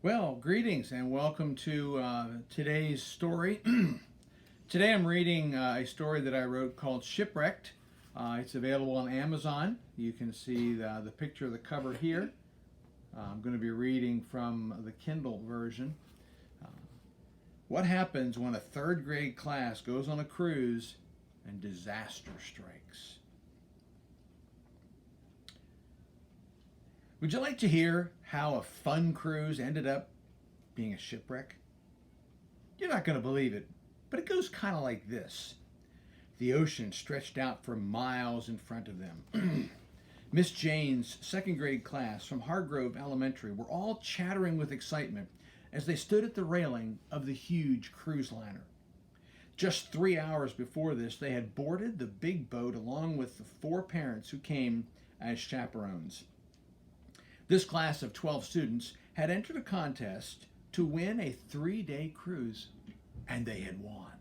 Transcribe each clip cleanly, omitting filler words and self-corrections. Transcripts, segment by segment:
Well, greetings and welcome to today's story. Today I'm reading a story that I wrote called Shipwrecked. It's available on Amazon. You can see the picture of the cover here. I'm going to be reading from the Kindle version. Uh, what happens when a third grade class goes on a cruise and disaster strikes? Would you like to hear how a fun cruise ended up being a shipwreck? You're not going to believe it, but it goes kind of like this. The ocean stretched out for miles in front of them. Miss Jane's second grade class from Hargrove Elementary were all chattering with excitement as they stood at the railing of the huge cruise liner. Just 3 hours before this, they had boarded the big boat along with the 4 parents who came as chaperones. This class of 12 students had entered a contest to win a 3-day cruise, and they had won.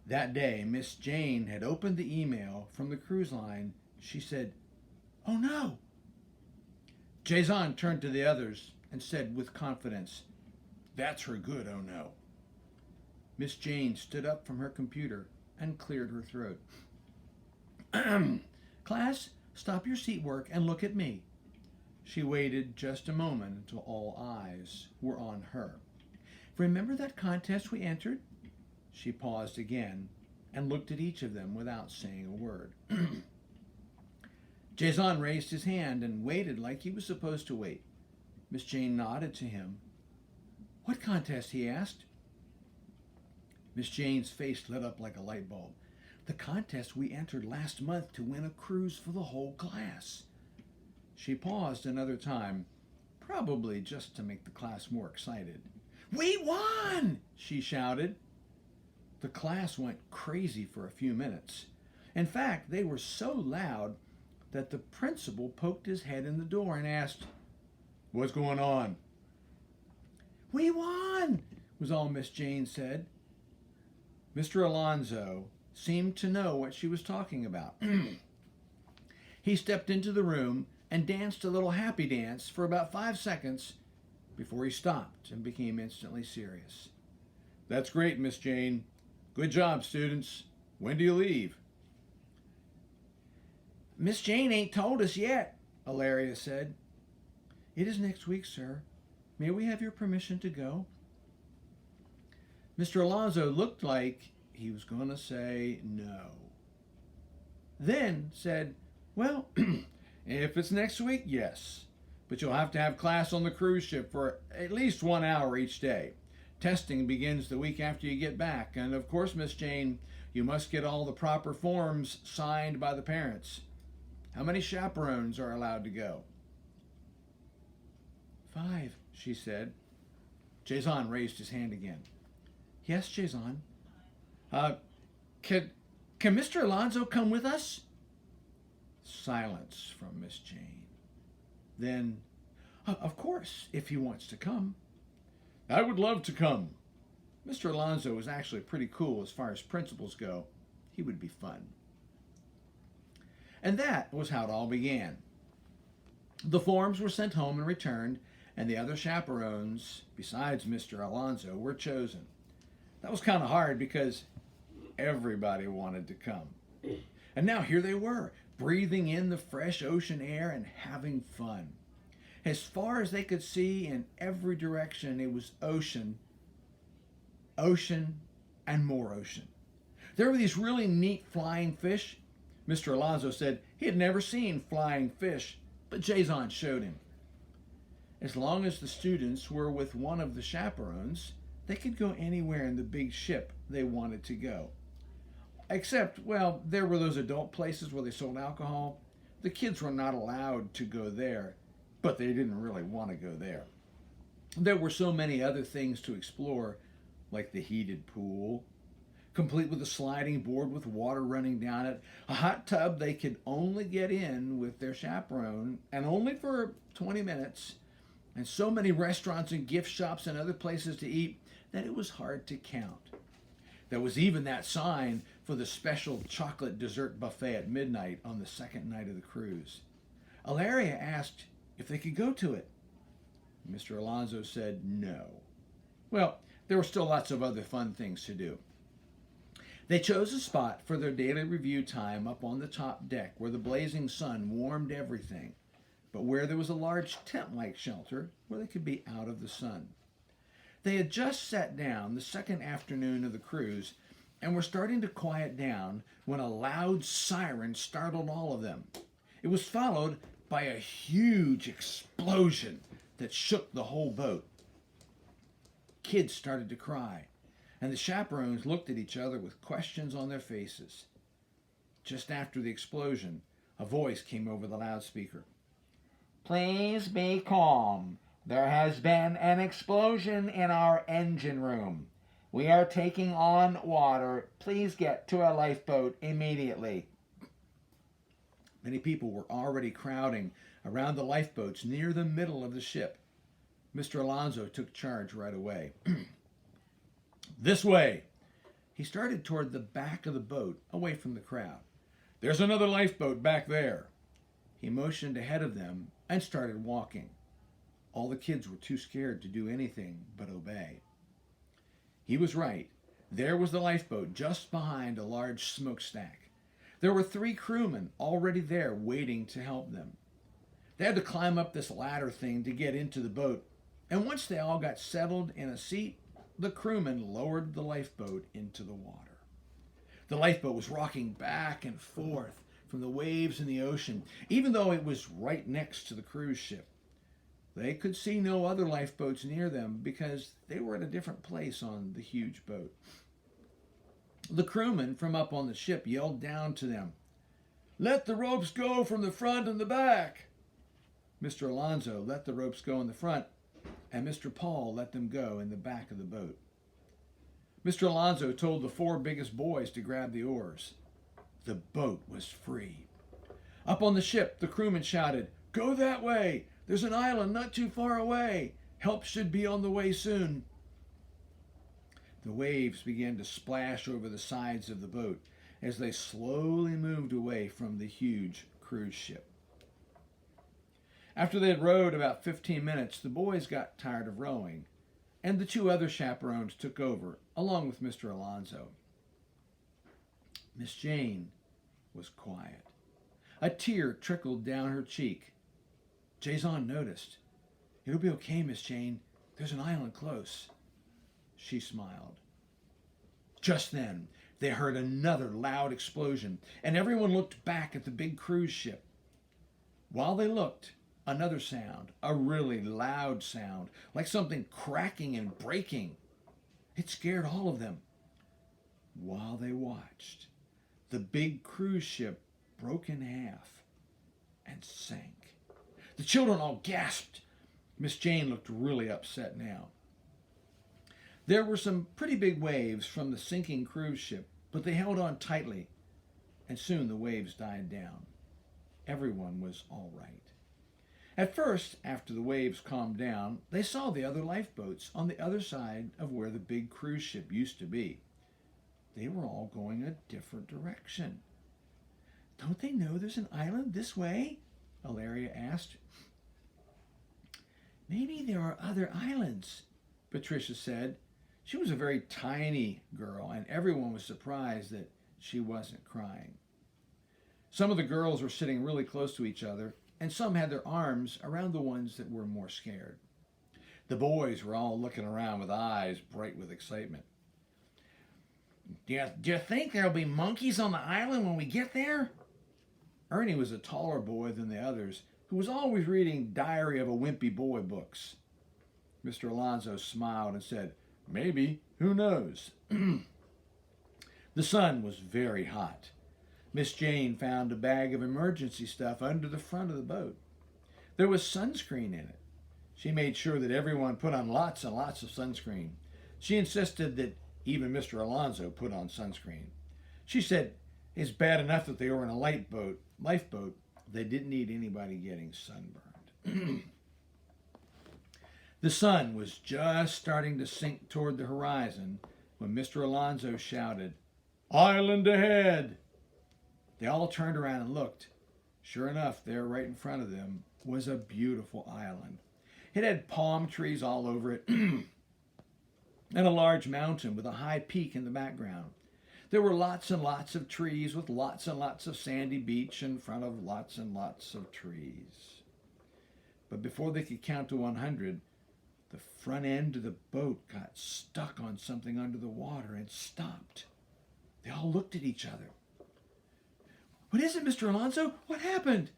That day, Miss Jane had opened the email from the cruise line. She said, "Oh no!" Jason turned to the others and said with confidence, "That's her good, oh no." Miss Jane stood up from her computer and cleared her throat. "Class, stop your seat work and look at me." She waited just a moment until all eyes were on her. "Remember that contest we entered?" She paused again and looked at each of them without saying a word. Jason raised his hand and waited like he was supposed to wait. Miss Jane nodded to him. "What contest?" he asked. Miss Jane's face lit up like a light bulb. "The contest we entered last month to win a cruise for the whole class." She paused another time, probably just to make the class more excited. "We won!" she shouted. The class went crazy for a few minutes. In fact, they were so loud that the principal poked his head in the door and asked, "What's going on?" "We won!" was all Miss Jane said. Mr. Alonzo seemed to know what she was talking about. He stepped into the room and danced a little happy dance for about 5 seconds before he stopped and became instantly serious. "That's great, Miss Jane. Good job, students. When do you leave?" "Miss Jane ain't told us yet," Ilaria said. "It is next week, sir. May we have your permission to go?" Mr. Alonzo looked like he was going to say no. Then said, "Well, if it's next week, yes. But you'll have to have class on the cruise ship for at least 1 hour each day. Testing begins the week after you get back. And of course, Miss Jane, you must get all the proper forms signed by the parents. How many chaperones are allowed to go?" "5, she said. Jason raised his hand again. "Yes, Jason." Uh, can Mr. Alonzo come with us?" Silence from Miss Jane. Then, "Of course, if he wants to come." "I would love to come." Mr. Alonzo was actually pretty cool as far as principals go. He would be fun. And that was how it all began. The forms were sent home and returned, and the other chaperones, besides Mr. Alonzo, were chosen. That was kind of hard because everybody wanted to come. And now here they were, breathing in the fresh ocean air and having fun. As far as they could see in every direction, it was ocean, ocean, and more ocean. There were these really neat flying fish. Mr. Alonzo said he had never seen flying fish, but Jason showed him. As long as the students were with one of the chaperones, they could go anywhere in the big ship they wanted to go. Except, well, there were those adult places where they sold alcohol. The kids were not allowed to go there, but they didn't really want to go there. There were so many other things to explore, like the heated pool, complete with a sliding board with water running down it, a hot tub they could only get in with their chaperone, and only for 20 minutes, and so many restaurants and gift shops and other places to eat that it was hard to count. There was even that sign for the special chocolate dessert buffet at midnight on the second night of the cruise. Ilaria asked if they could go to it. Mr. Alonso said no. Well, there were still lots of other fun things to do. They chose a spot for their daily review time up on the top deck where the blazing sun warmed everything, but where there was a large tent-like shelter where they could be out of the sun. They had just sat down the second afternoon of the cruise and were starting to quiet down when a loud siren startled all of them. It was followed by a huge explosion that shook the whole boat. Kids started to cry, and the chaperones looked at each other with questions on their faces. Just after the explosion, a voice came over the loudspeaker. "Please be calm. There has been an explosion in our engine room. We are taking on water. Please get to a lifeboat immediately." Many people were already crowding around the lifeboats near the middle of the ship. Mr. Alonso took charge right away. "This way." He started toward the back of the boat, away from the crowd. "There's another lifeboat back there." He motioned ahead of them and started walking. All the kids were too scared to do anything but obey. He was right. There was the lifeboat just behind a large smokestack. There were 3 crewmen already there waiting to help them. They had to climb up this ladder thing to get into the boat, and once they all got settled in a seat, the crewmen lowered the lifeboat into the water. The lifeboat was rocking back and forth from the waves in the ocean, even though it was right next to the cruise ship. They could see no other lifeboats near them because they were at a different place on the huge boat. The crewmen from up on the ship yelled down to them, "Let the ropes go from the front and the back." Mr. Alonso let the ropes go in the front, and Mr. Paul let them go in the back of the boat. Mr. Alonso told the 4 biggest boys to grab the oars. The boat was free. Up on the ship, the crewmen shouted, "Go that way! There's an island not too far away. Help should be on the way soon." The waves began to splash over the sides of the boat as they slowly moved away from the huge cruise ship. After they had rowed about 15 minutes, the boys got tired of rowing, and the 2 other chaperones took over, along with Mr. Alonso. Miss Jane was quiet. A tear trickled down her cheek. Jason noticed. "It'll be okay, Miss Jane. There's an island close." She smiled. Just then, they heard another loud explosion, and everyone looked back at the big cruise ship. While they looked, another sound, a really loud sound, like something cracking and breaking. It scared all of them. While they watched, the big cruise ship broke in half and sank. The children all gasped. Miss Jane looked really upset now. There were some pretty big waves from the sinking cruise ship, but they held on tightly, and soon the waves died down. Everyone was all right. At first, after the waves calmed down, they saw the other lifeboats on the other side of where the big cruise ship used to be. They were all going a different direction. "Don't they know there's an island this way?" Ilaria asked. "Maybe there are other islands," Patricia said. She was a very tiny girl, and everyone was surprised that she wasn't crying. Some of the girls were sitting really close to each other, and some had their arms around the ones that were more scared. The boys were all looking around with eyes bright with excitement. Do you think there'll be monkeys on the island when we get there?" Ernie was a taller boy than the others, who was always reading Diary of a Wimpy Boy books. Mr. Alonso smiled and said, "Maybe. Who knows?" The sun was very hot. Miss Jane found a bag of emergency stuff under the front of the boat. There was sunscreen in it. She made sure that everyone put on lots and lots of sunscreen. She insisted that even Mr. Alonso put on sunscreen. She said it's bad enough that they were in a lifeboat. They didn't need anybody getting sunburned. The sun was just starting to sink toward the horizon when Mr. Alonso shouted, "Island ahead!" They all turned around and looked. Sure enough, there right in front of them was a beautiful island. It had palm trees all over it and a large mountain with a high peak in the background. There were lots and lots of trees with lots and lots of sandy beach in front of lots and lots of trees. But before they could count to 100, the front end of the boat got stuck on something under the water and stopped. They all looked at each other. "What is it, Mr. Alonso? What happened?"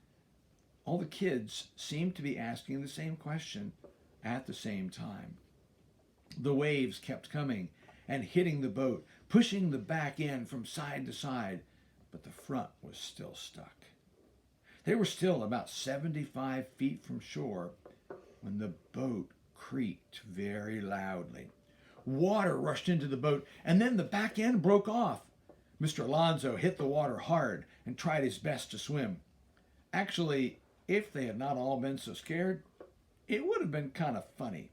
All the kids seemed to be asking the same question at the same time. The waves kept coming and hitting the boat, pushing the back end from side to side, but the front was still stuck. They were still about 75 feet from shore when the boat creaked very loudly. Water rushed into the boat, and then the back end broke off. Mr. Alonso hit the water hard and tried his best to swim. Actually, if they had not all been so scared, it would have been kind of funny.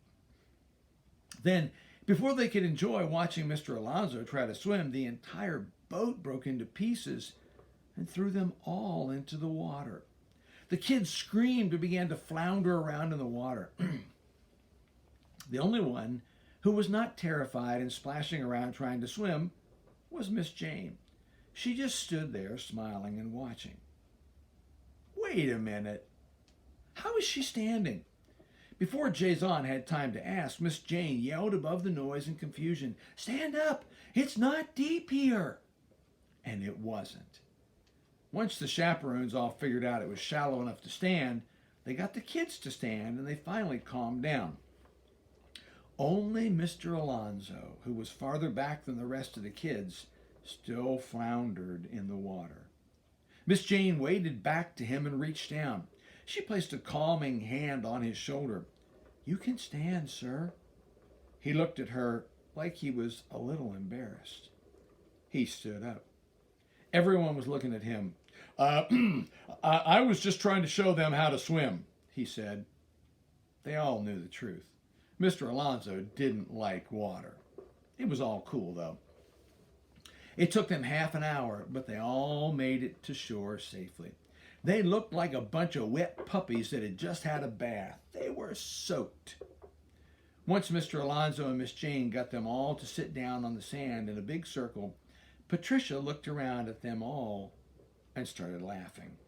Then, before they could enjoy watching Mr. Alonso try to swim, the entire boat broke into pieces and threw them all into the water. The kids screamed and began to flounder around in the water. The only one who was not terrified and splashing around trying to swim was Miss Jane. She just stood there smiling and watching. Wait a minute. How is she standing? Before Jason had time to ask, Miss Jane yelled above the noise and confusion, "Stand up! It's not deep here!" And it wasn't. Once the chaperones all figured out it was shallow enough to stand, they got the kids to stand and they finally calmed down. Only Mr. Alonso, who was farther back than the rest of the kids, still floundered in the water. Miss Jane waded back to him and reached down. She placed a calming hand on his shoulder. "You can stand, sir." He looked at her like he was a little embarrassed. He stood up. Everyone was looking at him. I was just trying to show them how to swim," he said. They all knew the truth. Mr. Alonso didn't like water. It was all cool, though. It took them half an hour, but they all made it to shore safely. They looked like a bunch of wet puppies that had just had a bath. They were soaked. Once Mr. Alonso and Miss Jane got them all to sit down on the sand in a big circle, Patricia looked around at them all and started laughing.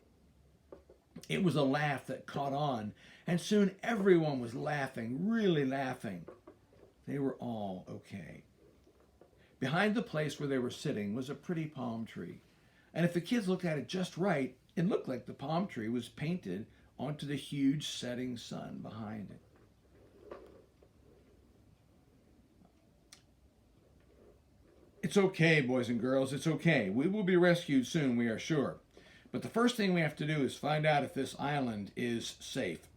It was a laugh that caught on, and soon everyone was laughing, really laughing. They were all okay. Behind the place where they were sitting was a pretty palm tree, and if the kids looked at it just right, it looked like the palm tree was painted onto the huge setting sun behind it. "It's okay, boys and girls, it's okay. We will be rescued soon, we are sure. But the first thing we have to do is find out if this island is safe.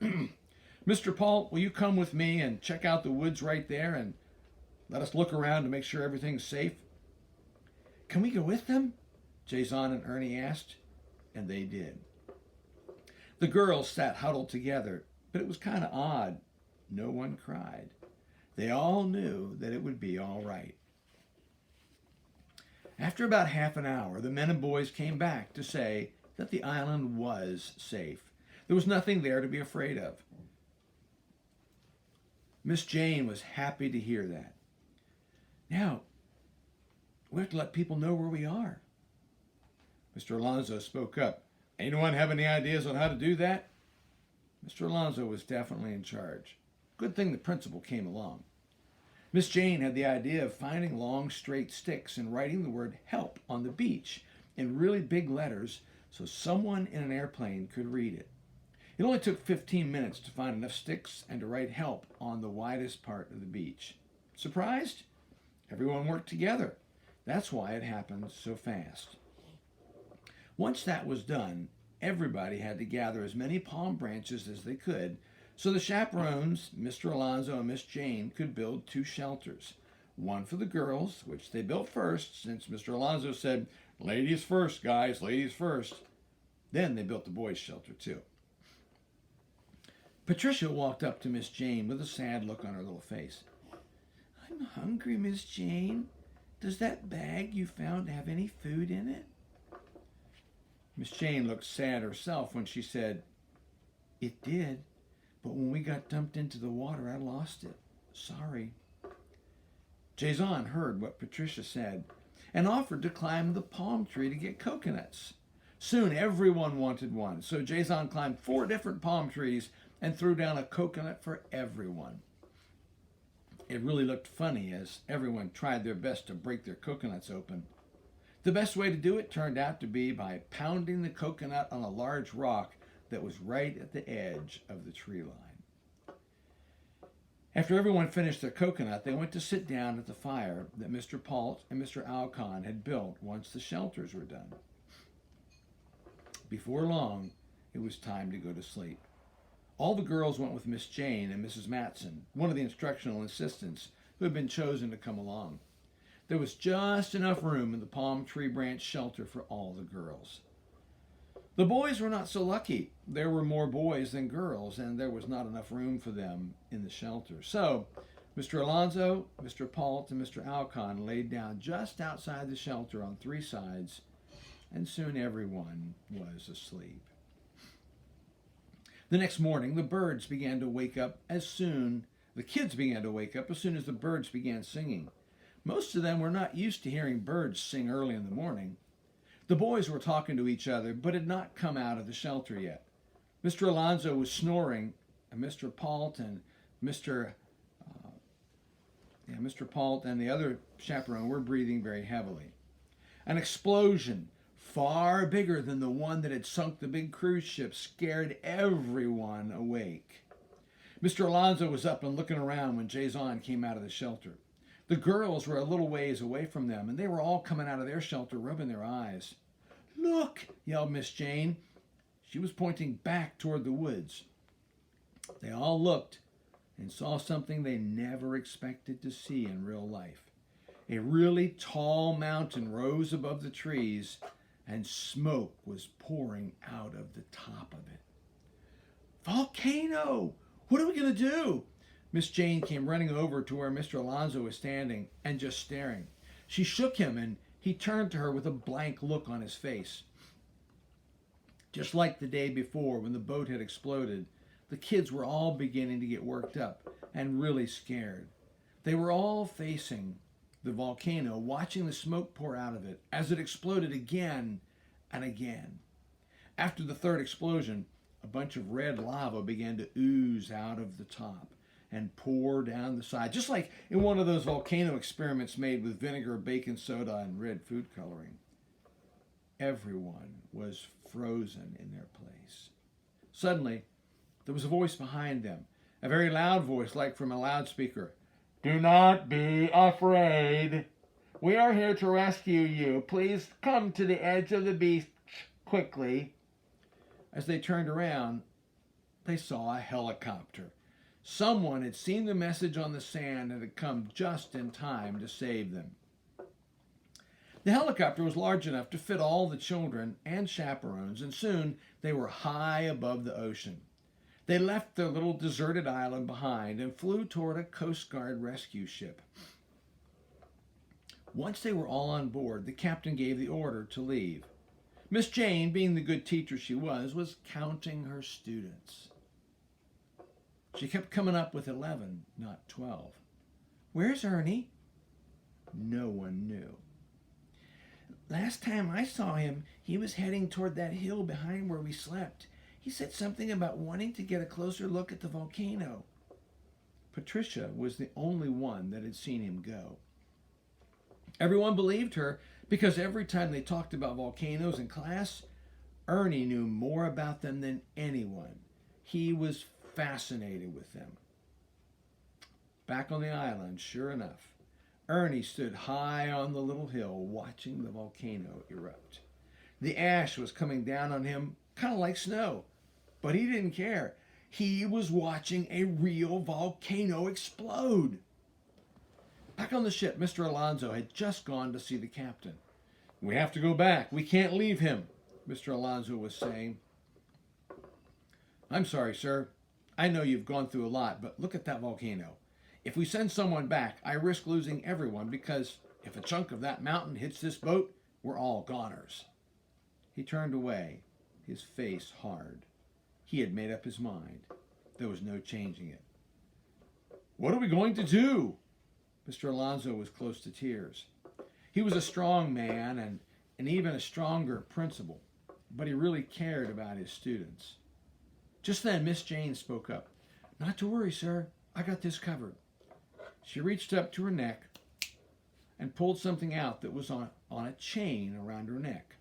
Mr. Paul, will you come with me and check out the woods right there and let us look around to make sure everything's safe?" "Can we go with them?" Jason and Ernie asked, and they did. The girls sat huddled together, but it was kind of odd. No one cried. They all knew that it would be all right. After about half an hour, the men and boys came back to say that the island was safe. There was nothing there to be afraid of. Miss Jane was happy to hear that. "Now, we have to let people know where we are." Mr. Alonso spoke up. "Anyone have any ideas on how to do that?" Mr. Alonso was definitely in charge. Good thing the principal came along. Miss Jane had the idea of finding long, straight sticks and writing the word "help" on the beach in really big letters so someone in an airplane could read it. It only took 15 minutes to find enough sticks and to write "help" on the widest part of the beach. Surprised? Everyone worked together. That's why it happened so fast. Once that was done, everybody had to gather as many palm branches as they could so the chaperones, Mr. Alonso and Miss Jane, could build 2 shelters. One for the girls, which they built first, since Mr. Alonso said, "Ladies first, guys, ladies first." Then they built the boys' shelter, too. Patricia walked up to Miss Jane with a sad look on her little face. "I'm hungry, Miss Jane. Does that bag you found have any food in it?" Miss Jane looked sad herself when she said, "It did, But when we got dumped into the water, I lost it. Sorry. Jason heard what Patricia said and offered to climb the palm tree to get coconuts. Soon everyone wanted one, so Jason climbed 4 different palm trees and threw down a coconut for everyone. It really looked funny as everyone tried their best to break their coconuts open. The best way to do it turned out to be by pounding the coconut on a large rock that was right at the edge of the tree line. After everyone finished their coconut, they went to sit down at the fire that Mr. Palt and Mr. Alcon had built once the shelters were done. Before long, it was time to go to sleep. All the girls went with Miss Jane and Mrs. Matson, one of the instructional assistants who had been chosen to come along. There was just enough room in the palm tree branch shelter for all the girls. The boys were not so lucky. There were more boys than girls, and there was not enough room for them in the shelter. So, Mr. Alonzo, Mr. Palt, and Mr. Alcon laid down just outside the shelter on 3 sides, and soon everyone was asleep. The next morning, the kids began to wake up as soon as the birds began singing. Most of them were not used to hearing birds sing early in the morning. The boys were talking to each other, but had not come out of the shelter yet. Mr. Alonzo was snoring, and Mr. Palt and the other chaperone were breathing very heavily. An explosion, far bigger than the one that had sunk the big cruise ship, scared everyone awake. Mr. Alonzo was up and looking around when Jason came out of the shelter. The girls were a little ways away from them, and they were all coming out of their shelter, rubbing their eyes. "Look!" yelled Miss Jane. She was pointing back toward the woods. They all looked and saw something they never expected to see in real life. A really tall mountain rose above the trees, and smoke was pouring out of the top of it. "Volcano! What are we going to do?" Miss Jane came running over to where Mr. Alonzo was standing and just staring. She shook him, and he turned to her with a blank look on his face. Just like the day before when the boat had exploded, the kids were all beginning to get worked up and really scared. They were all facing the volcano, watching the smoke pour out of it as it exploded again and again. After the 3rd explosion, a bunch of red lava began to ooze out of the top and pour down the side, just like in one of those volcano experiments made with vinegar, baking soda, and red food coloring. Everyone was frozen in their place. Suddenly, there was a voice behind them, a very loud voice like from a loudspeaker. "Do not be afraid. We are here to rescue you. Please come to the edge of the beach quickly." As they turned around, they saw a helicopter. Someone had seen the message on the sand and had come just in time to save them. The helicopter was large enough to fit all the children and chaperones, and soon they were high above the ocean. They left their little deserted island behind and flew toward a Coast Guard rescue ship. Once they were all on board, the captain gave the order to leave. Miss Jane, being the good teacher she was counting her students. She kept coming up with 11, not 12. "Where's Ernie?" No one knew. "Last time I saw him, he was heading toward that hill behind where we slept. He said something about wanting to get a closer look at the volcano." Patricia was the only one that had seen him go. Everyone believed her because every time they talked about volcanoes in class, Ernie knew more about them than anyone. He was fascinated with them. Back on the island, sure enough, Ernie stood high on the little hill watching the volcano erupt. The ash was coming down on him kind of like snow, but he didn't care. He was watching a real volcano explode. Back on the ship, Mr. Alonzo had just gone to see the captain. "We have to go back. We can't leave him," Mr. Alonzo was saying. "I'm sorry, sir. I know you've gone through a lot, but look at that volcano. If we send someone back, I risk losing everyone because if a chunk of that mountain hits this boat, we're all goners." He turned away, his face hard. He had made up his mind. There was no changing it. "What are we going to do?" Mr. Alonso was close to tears. He was a strong man and even a stronger principal, but he really cared about his students. Just then, Miss Jane spoke up. "Not to worry, sir. I got this covered." She reached up to her neck and pulled something out that was on a chain around her neck.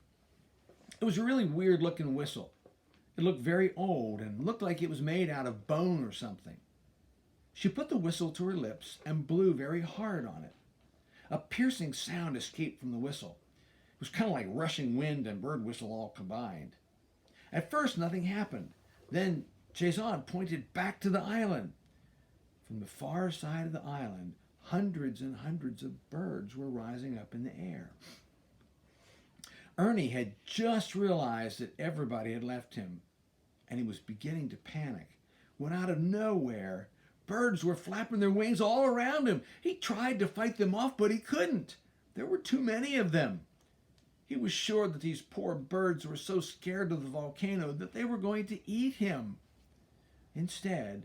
It was a really weird looking whistle. It looked very old and looked like it was made out of bone or something. She put the whistle to her lips and blew very hard on it. A piercing sound escaped from the whistle. It was kind of like rushing wind and bird whistle all combined. At first, nothing happened. Then Jason pointed back to the island. From the far side of the island, hundreds and hundreds of birds were rising up in the air. Ernie had just realized that everybody had left him, and he was beginning to panic when out of nowhere, birds were flapping their wings all around him. He tried to fight them off, but he couldn't. There were too many of them. He was sure that these poor birds were so scared of the volcano that they were going to eat him. Instead,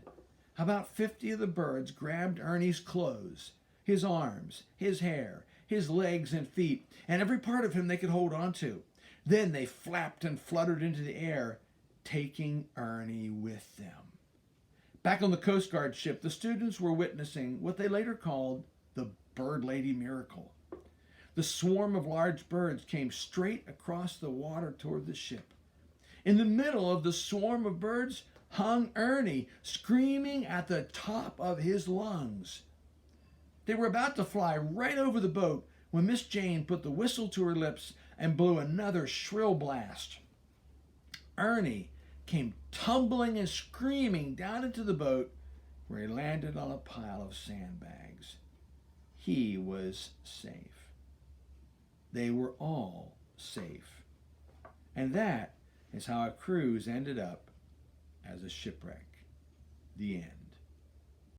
about 50 of the birds grabbed Ernie's clothes, his arms, his hair, his legs and feet, and every part of him they could hold on to. Then they flapped and fluttered into the air, taking Ernie with them. Back on the Coast Guard ship, the students were witnessing what they later called the Bird Lady Miracle. The swarm of large birds came straight across the water toward the ship. In the middle of the swarm of birds hung Ernie, screaming at the top of his lungs. They were about to fly right over the boat when Miss Jane put the whistle to her lips and blew another shrill blast. Ernie came tumbling and screaming down into the boat, where he landed on a pile of sandbags. He was safe. They were all safe. And that is how a cruise ended up as a shipwreck. The end.